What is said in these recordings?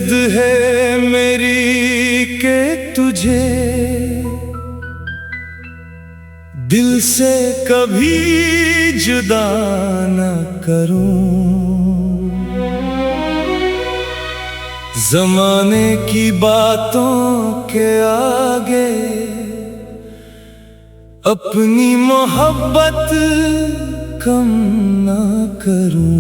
जिद है मेरी के तुझे दिल से कभी जुदा न करूं। ज़माने की बातों के आगे अपनी मोहब्बत कम न करूं।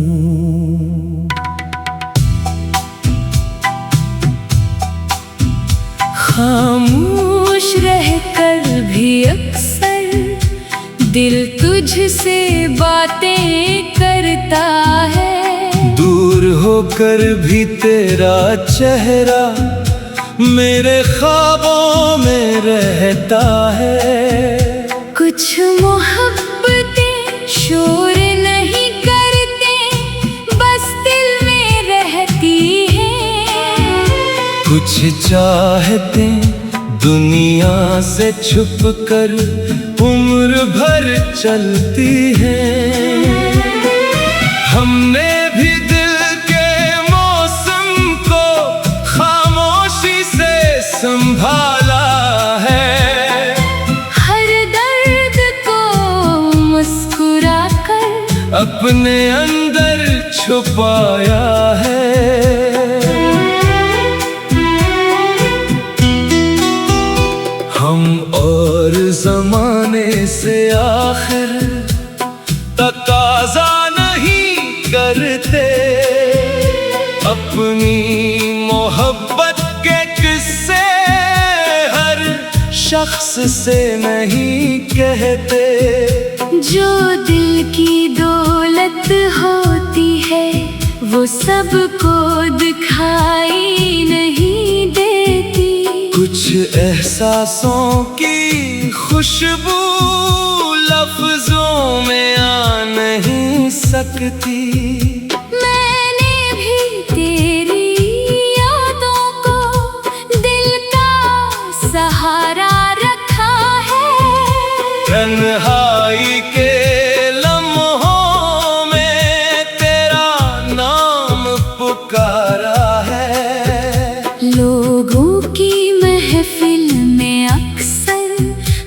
खामोश रहकर भी अक्सर दिल तुझसे बातें करता है। दूर होकर भी तेरा चेहरा मेरे ख्वाबों में रहता है। कुछ मोहब्बतें शोर नहीं करते, बस दिल में रहती हैं। कुछ चाहतें दुनिया से छुप कर उम्र भर चलती हैं। हमने भी दिल के मौसम को खामोशी से संभाला है। हर दर्द को मुस्कुरा कर अपने अंदर छुपाया है। हम और ज़माने से आखिर तकाज़ा नहीं करते, अपनी मोहब्बत के किस्से हर शख्स से नहीं कहते। जो दिल की दौलत होती है वो सबको दिखाई नहीं देती। कुछ एहसासों की खुशबू लफ्जों में आ नहीं सकती। मैंने भी तेरी यादों को दिल का सहारा रखा है। तन्हाई के लम्हों में तेरा नाम पुकारा है। लोगों की महफिल में अक्सर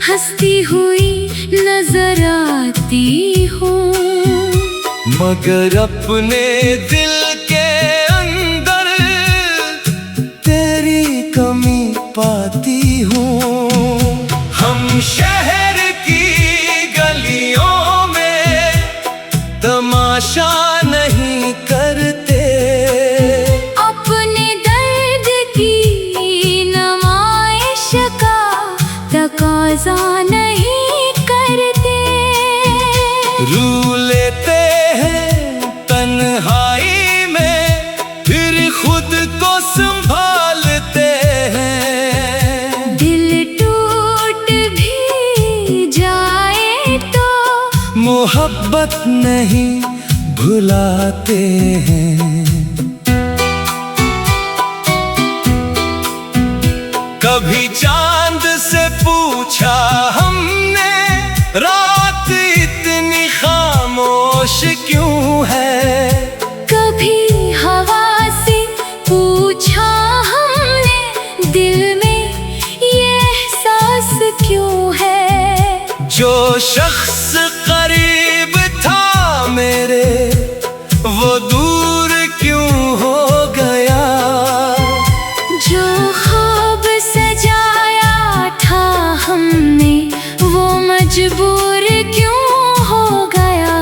हंसती हुई नजर आती हूँ, मगर अपने दिल के अंदर तेरी कमी पाती हूँ। हम शहर की गलियों में तमाशा नहीं करते, अपने दर्द की नुमाइश का तकाज़ा नहीं करते। रू लेते हैं तन्हाई में फिर खुद को संभालते हैं। दिल टूट भी जाए तो मोहब्बत नहीं भुलाते हैं। कभी चांद से पूछा हमने रात इतनी खामोश क्यों है। कभी हवा से पूछा हमने दिल में ये एहसास क्यों है। जो शख्स करीब था मेरे वो दूर क्यों हो गया। जो ख्वाब सजाया था हमने वो मजबूर क्यों हो गया।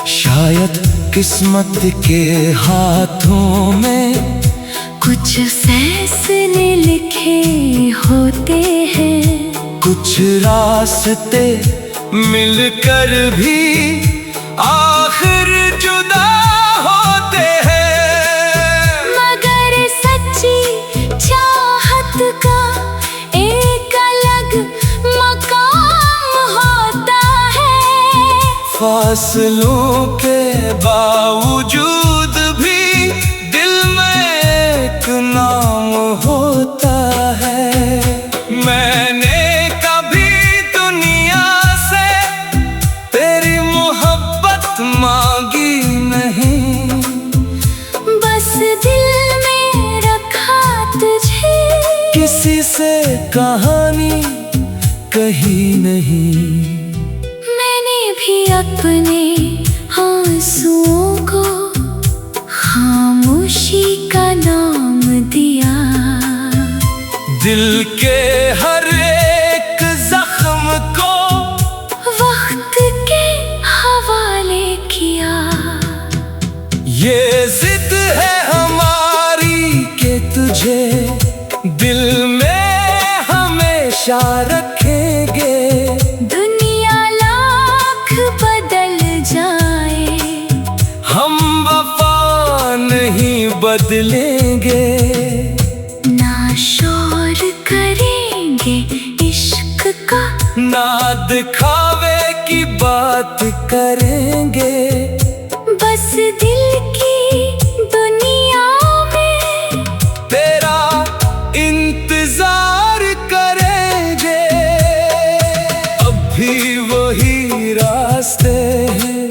शायद किस्मत के हाथों में कुछ फैसले लिखे होते हैं। कुछ रास्ते मिलकर भी आखिर जुदा होते हैं। मगर सच्ची चाहत का एक अलग मकाम होता है। फासलों के बावजूद भी दिल में एक नाम होता है। मैंने कभी दुनिया से तेरी मोहब्बत मांगी नहीं, बस दिल में कहीं नहीं। मैंने भी अपने आंसुओं को खामोशी का नाम दिया। दिल के हर एक जख्म को वक्त के हवाले किया। ये जिद है हमारी कि तुझे दिल में हमेशा रखेंगे। दुनिया लाख बदल जाए, हम वफा नहीं बदलेंगे। ना शोर करेंगे इश्क का, ना दिखावे की बात करेंगे। बस दिल की दुनिया में तेरा इंतजार करेंगे। अब भी वही रास्ते हैं,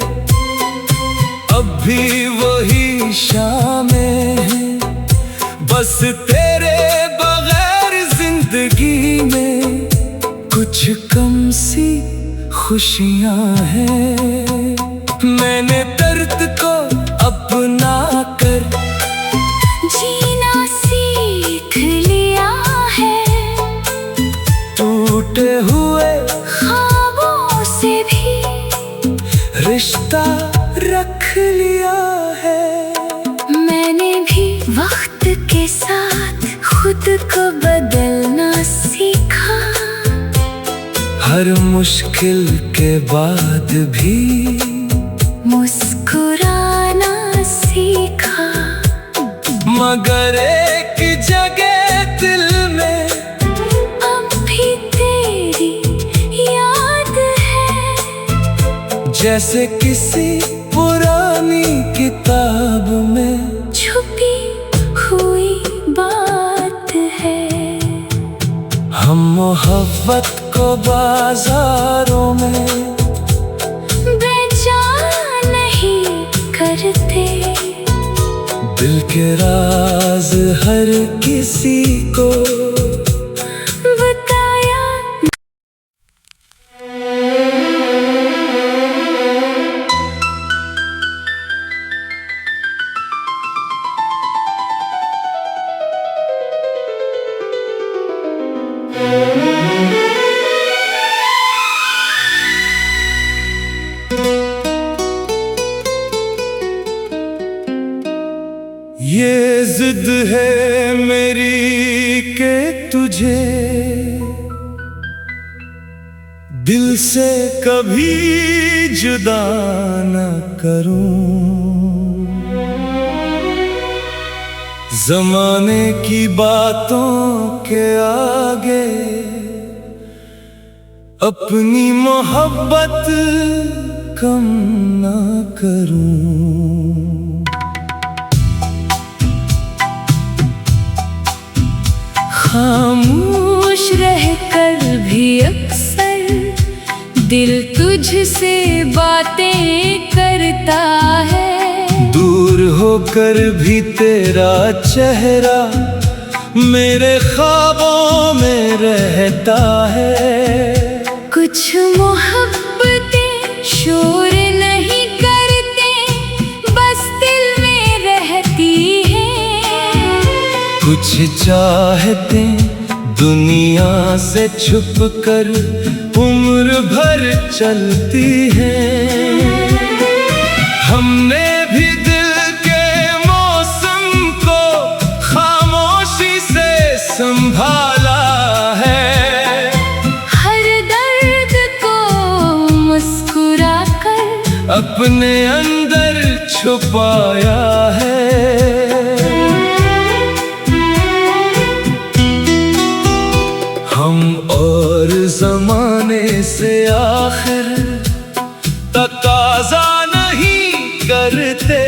अब भी वही शामें हैं। बस तेरे बगैर जिंदगी में कुछ कम सी खुशियां हैं। मैंने दर्द को अपना कर जीना सीख लिया है। टूटे हुए ख्वाबों से भी रिश्ता रख लिया है। मैंने भी वक्त के साथ खुद को बदलना सीखा। हर मुश्किल के बाद भी मुस्कुराना सीखा। मगर एक जगह दिल में अब भी तेरी याद है, जैसे किसी पुरानी किताब में छुपी हुई बात है। हम मोहब्बत को बाजारों में बेचा नहीं करते, दिल के राज हर किसी को बताया। ये जिद है मेरी कि तुझे दिल से कभी जुदा न करूं। जमाने की बातों के आगे अपनी मोहब्बत कम न करूं। खामोश रहकर भी अक्सर दिल तुझसे बातें करता है। दूर होकर भी तेरा चेहरा मेरे ख्वाबों में रहता है। कुछ मोहब्बतें शोर नहीं करते, बस दिल में रहती हैं। कुछ चाहतें दुनिया से छुप कर उम्र भर चलती हैं। हमने भी दिल के मौसम को खामोशी से संभाला है। हर दर्द को मुस्कुरा कर अपने अंदर छुपाया है। हम और जमाने से आखिर तकाजा नहीं करते।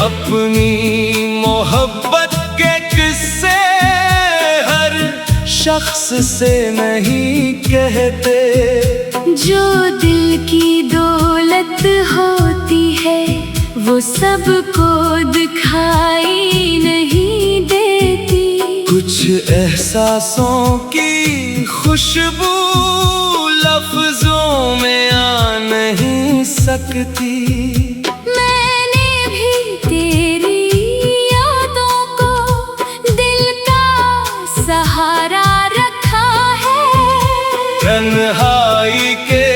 अपनी मोहब्बत के किस्से हर शख्स से नहीं कहते। जो दिल की दौलत होती है वो सबको दिखाई नहीं देती। कुछ कुछ एहसासों की खुशबू लफ्जों में आ नहीं सकती। मैंने भी तेरी यादों को दिल का सहारा रखा है। तन्हाई के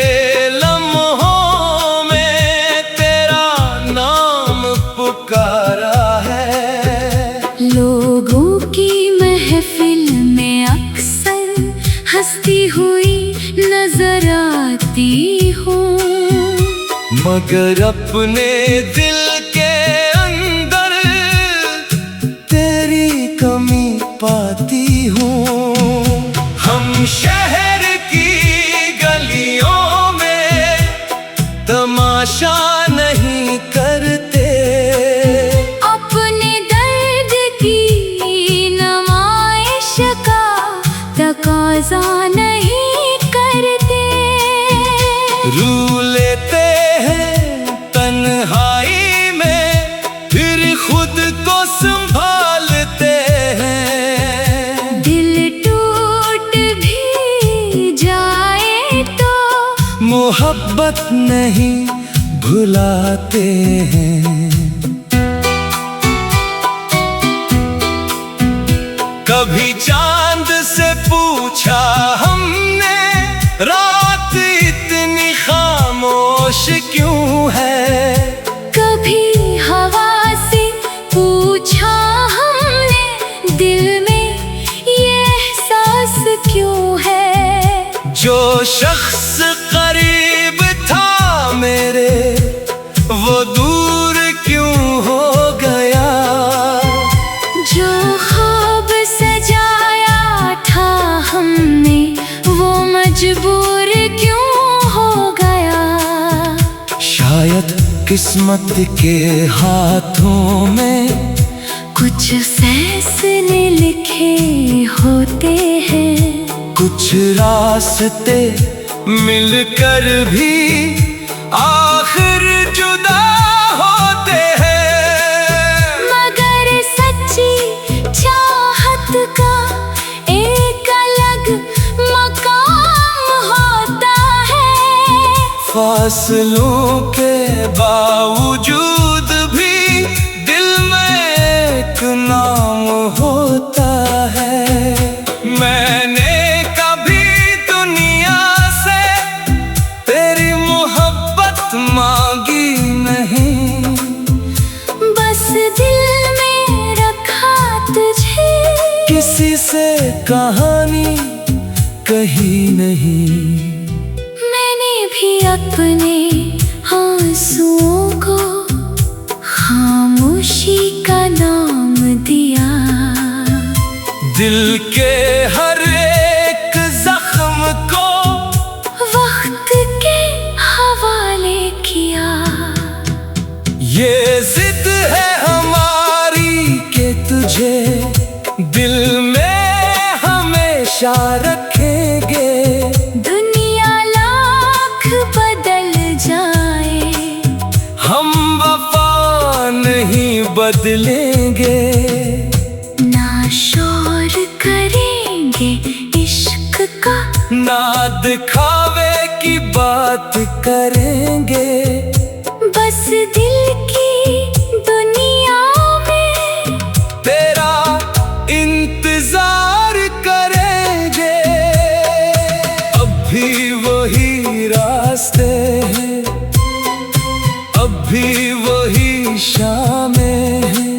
लम्हों में तेरा नाम पुकारा है। लोगों की महफिल में अक्सर हंसती हुई नजर आती हूँ, मगर अपने दिल के अंदर तेरी कमी पाती हूँ। हम शहर की गलियों में तमाशा नहीं करते, अपने दर्द की नुमाइश का तकाजा नहीं करते। रू लेते हैं तन्हाई में, फिर खुद को संभालते हैं। दिल टूट भी जाए तो मोहब्बत नहीं भुलाते हैं। कभी चांद से पूछा हमने, रात इतनी खामोश क्यों है। कभी हवा से पूछा हमने, दिल में ये एहसास क्यों है। जो शख्स करीब था मेरे, वो दूर क्यों हो गया। जो ख्वाब सजाया था हमने, वो मजबूर क्यों हो गया। शायद किस्मत के हाथों में कुछ फैसले लिखे होते हैं, कुछ रास्ते मिलकर भी आखिर जुदा होते हैं। मगर सच्ची चाहत का एक अलग मकाम होता है। फासलों के बावजूद भी दिल में एक नाम होता है। मैंने कभी दुनिया से तेरी मोहब्बत मांगी नहीं, बस दिल में रखा तुझे। किसी से कहानी कही नहीं। मैंने भी अपने आंसुओं को खामोशी का नाम दिया। दिल के हर एक जख्म को वक्त के हवाले किया। ये जिद है हमारी कि तुझे दिल में हमेशा रखेंगे। दुनिया लाख बदल जाए, हम वफा नहीं बदलेंगे। ना शोर करेंगे इश्क का, ना दिखावे की बात करेंगे। बस दिल की दुनिया में तेरा इंतजार करेंगे। अब भी वही रास्ते हैं, अब भी वही शामें हैं।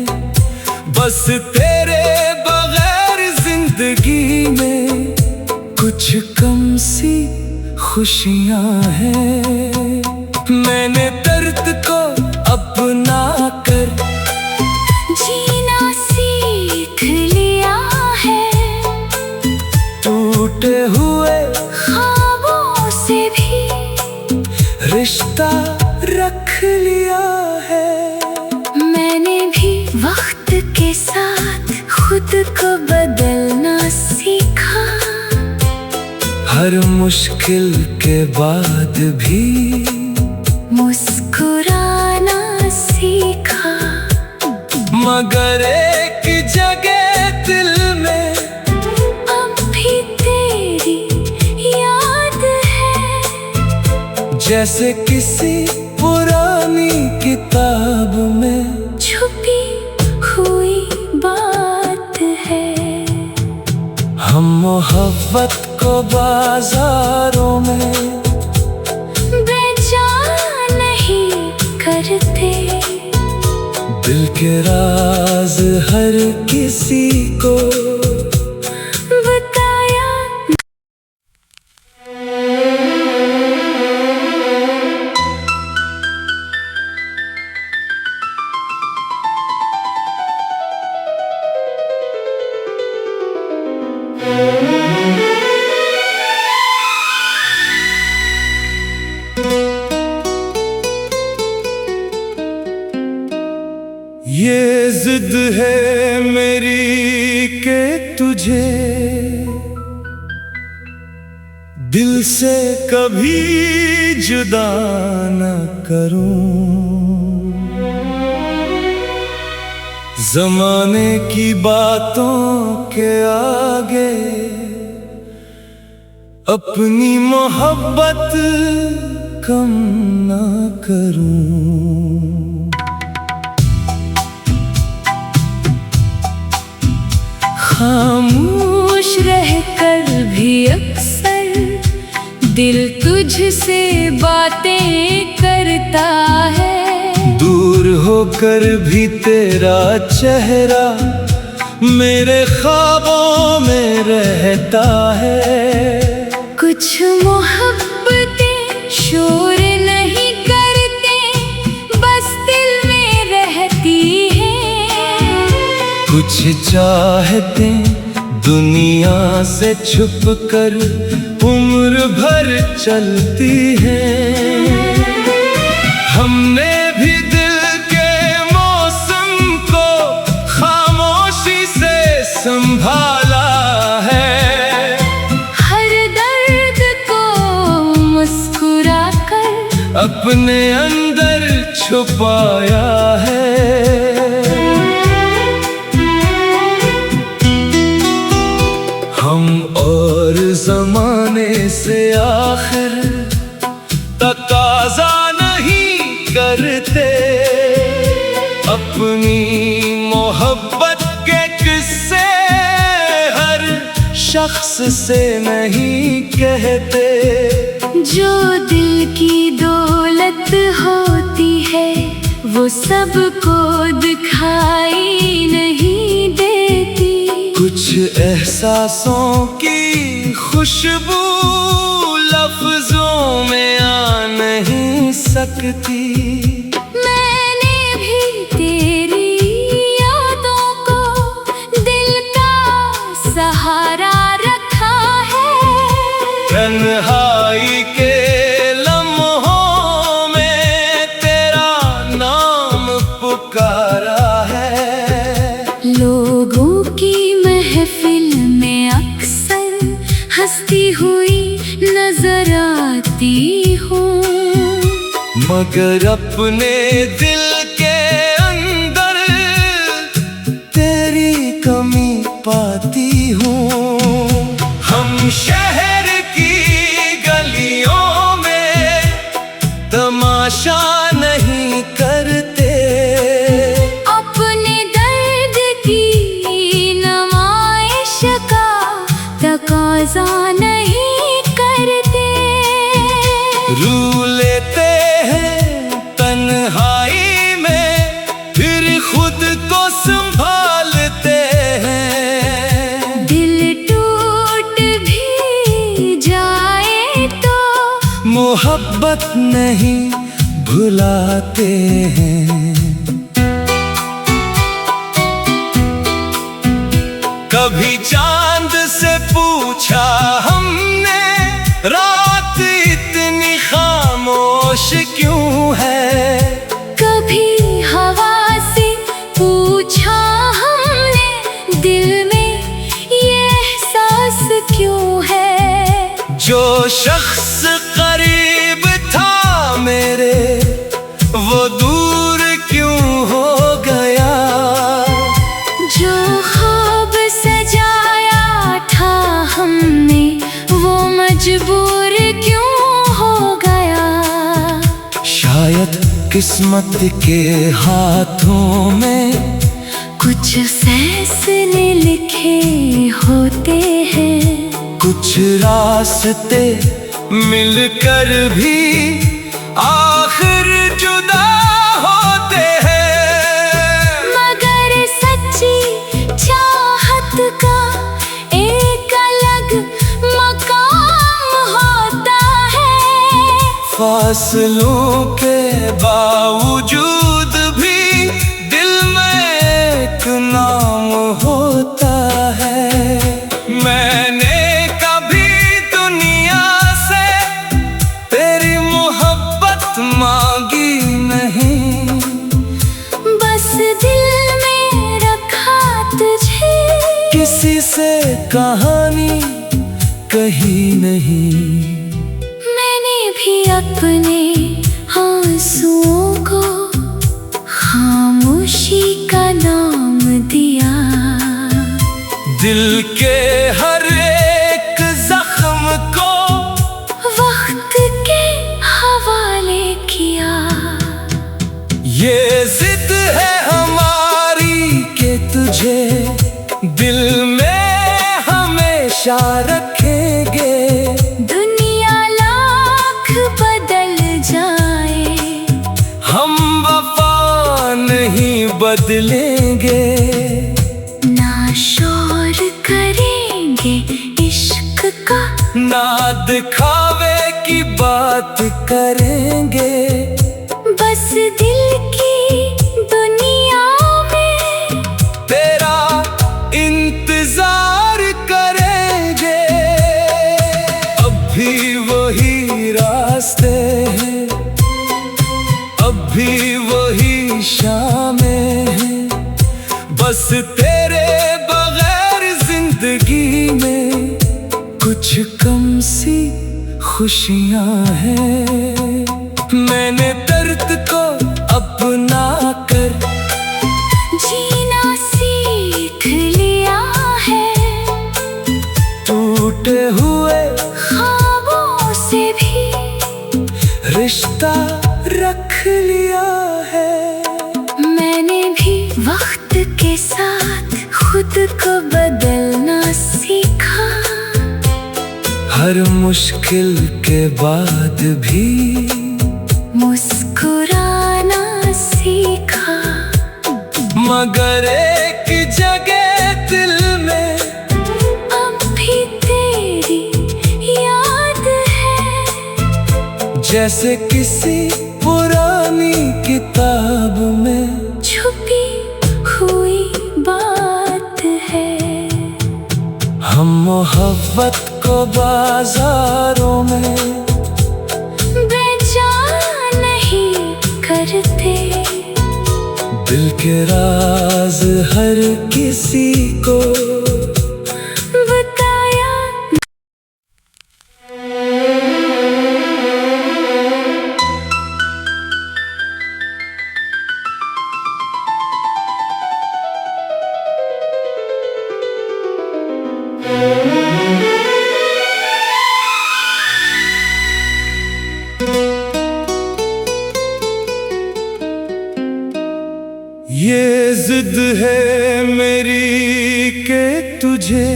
बस तेरे बगैर जिंदगी में कुछ कम सी खुशियां हैं। मैंने दर्द को अपना कर जीना सीख लिया है। टूटे हुए ख्वाबों से भी रिश्ता रख लिया है। मैंने भी वक्त के साथ खुद को बदलना सीखा। हर मुश्किल के बाद भी मुस्कुराना सीखा। मगर एक जगह दिल में जैसे किसी पुरानी किताब में छुपी हुई बात है। हम मोहब्बत को बाजारों में बेचा नहीं करते। दिल के राज हर किसी को बताया। ये जिद है मेरी के तुझे दिल से कभी जुदा न करूं। जमाने की बातों के आगे अपनी मोहब्बत कम न करूं। खामोश रहकर भी अक्सर दिल तुझसे बातें करता है। दूर होकर भी तेरा चेहरा मेरे ख्वाबों में रहता है। कुछ मोहब्बतें शोर नहीं करते, बस दिल में रहती हैं। कुछ चाहतें दुनिया से छुप कर उम्र भर चलती हैं। हमने भी दिल के मौसम को खामोशी से संभाला है। हर दर्द को मुस्कुरा कर अपने अंदर छुपाया है। हम और ज़माने से आखिर तकाज़ा नहीं करते। अपनी मोहब्बत के किस्से हर शख्स से नहीं कहते। जो दिल की दौलत होती है वो सबको दिखाई नहीं देती। कुछ एहसासों की खुशबू लफ्जों में आ नहीं सकती। मैंने भी तेरी यादों को दिल का सहारा रखा है। तन्हाई के लम्हों में तेरा नाम पुकारा है। लोगों की महफिल में अक्सर हंसती हुई नजर आती हूँ, मगर अपने दिल के अंदर तेरी कमी पाती हूँ। हम शहर की गलियों में तमाशा नहीं करते। अपने दर्द की नुमाइश का तकाज़ा नहीं करते। रू लेते हैं तन्हाई में फिर खुद को संभालते हैं। दिल टूट भी जाए तो मोहब्बत नहीं भुलाते हैं। कभी चांद से पूछा हमने रात इतनी खामोश क्यों है। कभी हवा से पूछा हमने दिल में ये एहसास क्यों है। जो शख्स करीब था मेरे वो दूर क्यों हो गया। जो ख्वाब सजाया था हमने वो मजबूर क्यों हो गया। किस्मत के हाथों में कुछ फैसले लिखे होते हैं, कुछ रास्ते मिलकर भी आखिर जुदा होते हैं। मगर सच्ची चाहत का एक अलग मकाम होता है। फासलों के बावजूद भी दिल में एक नाम होता है। मैंने कभी दुनिया से तेरी मोहब्बत मांगी नहीं, बस दिल में रखा तुझे, किसी से कहानी कही नहीं। मैंने भी अपने आंसुओं को खामोशी का नाम दिया। दिल के हर एक जख्म को वक्त के हवाले किया। ये जिद है हमारी कि तुझे दिल में हमेशा रखेंगे। दुनिया लाख बदल जाए, हम वफा नहीं बदलेंगे। ना शोर करेंगे इश्क का, ना दिखावे की बात करेंगे। बस दिल की दुनिया में तेरा इंतजार करेंगे। अब भी वही रास्ते हैं, अब भी वही शामें हैं। बस तेरे बगैर जिंदगी में कुछ कम सी खुशियां हैं। मैंने दर्द को अपना कर जीना सीख लिया है। टूटे हुए ख्वाबों से भी रिश्ता रख लिया है। मैंने भी वक्त के साथ खुद को बदलना सीखा। हर मुश्किल के बाद भी मुस्कुराना सीखा। मगर एक जगह दिल में अब भी तेरी याद है, जैसे किसी पुरानी किताब में छुपी हुई बात है। हम मोहब्बत को बाजारों में बेचा नहीं करते, दिल के राज हर किसी को बताया। ये जिद है मेरी कि तुझे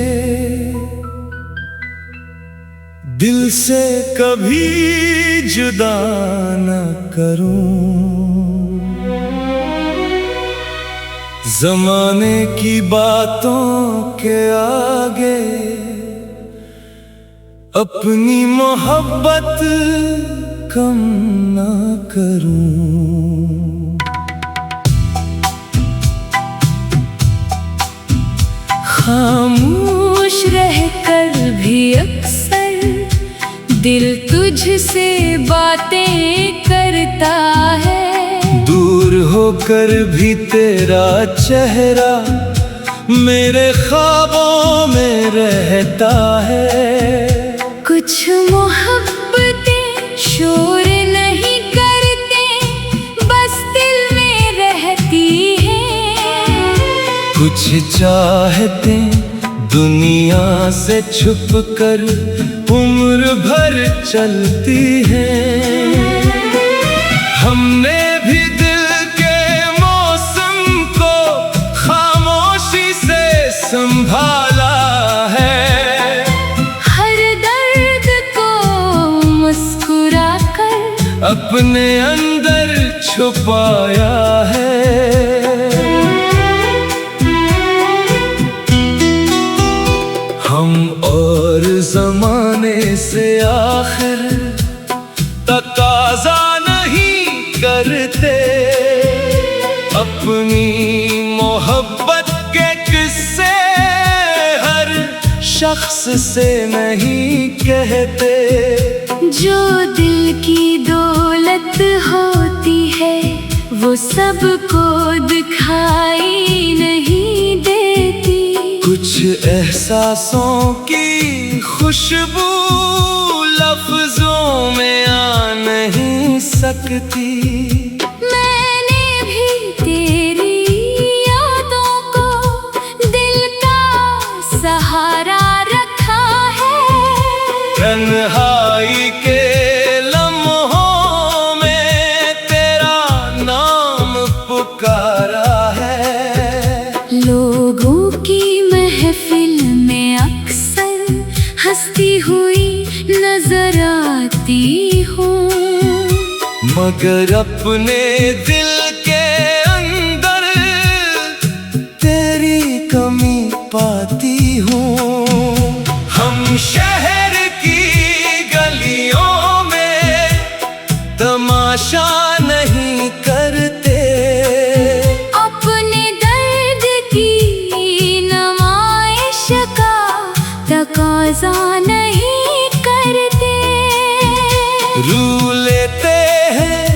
दिल से कभी जुदा न करूं। जमाने की बातों के आगे अपनी मोहब्बत कम न करूं। खामोश रहकर भी अक्सर दिल तुझसे बातें करता है। दूर होकर भी तेरा चेहरा मेरे ख्वाबों में रहता है। कुछ मोहब्बतें शोर नहीं करते, बस दिल में रहती हैं। कुछ चाहतें दुनिया से छुप कर उम्र भर चलती हैं। हमने भी अपने अंदर छुपाया है। हम और ज़माने से आखिर तकाज़ा नहीं करते, अपनी मोहब्बत के किस्से हर शख्स से नहीं कहते। जो दिल की दौलत होती है वो सबको दिखाई नहीं देती। कुछ एहसासों की खुशबू लफ्जों में आ नहीं सकती। मैंने भी तेरी यादों को दिल का सहारा रखा है। तन्हाई के लम्हों में तेरा नाम पुकारा है। लोगों की महफिल में अक्सर हंसती हुई नजर आती हूँ, मगर अपने दिल के अंदर तेरी कमी पाती हूँ। हम शहर की गलियों में तमाशा नहीं करते, अपने दर्द की नुमाइश का तकाज़ा नहीं करते। रू लेते हैं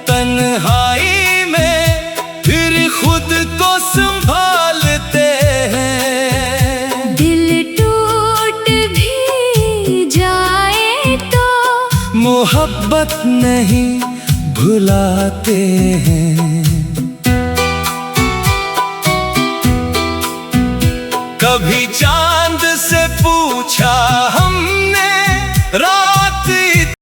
तन्हाई में, फिर खुद को संभालते हैं। दिल टूट भी जाए तो मोहब्बत नहीं भुलाते हैं। कभी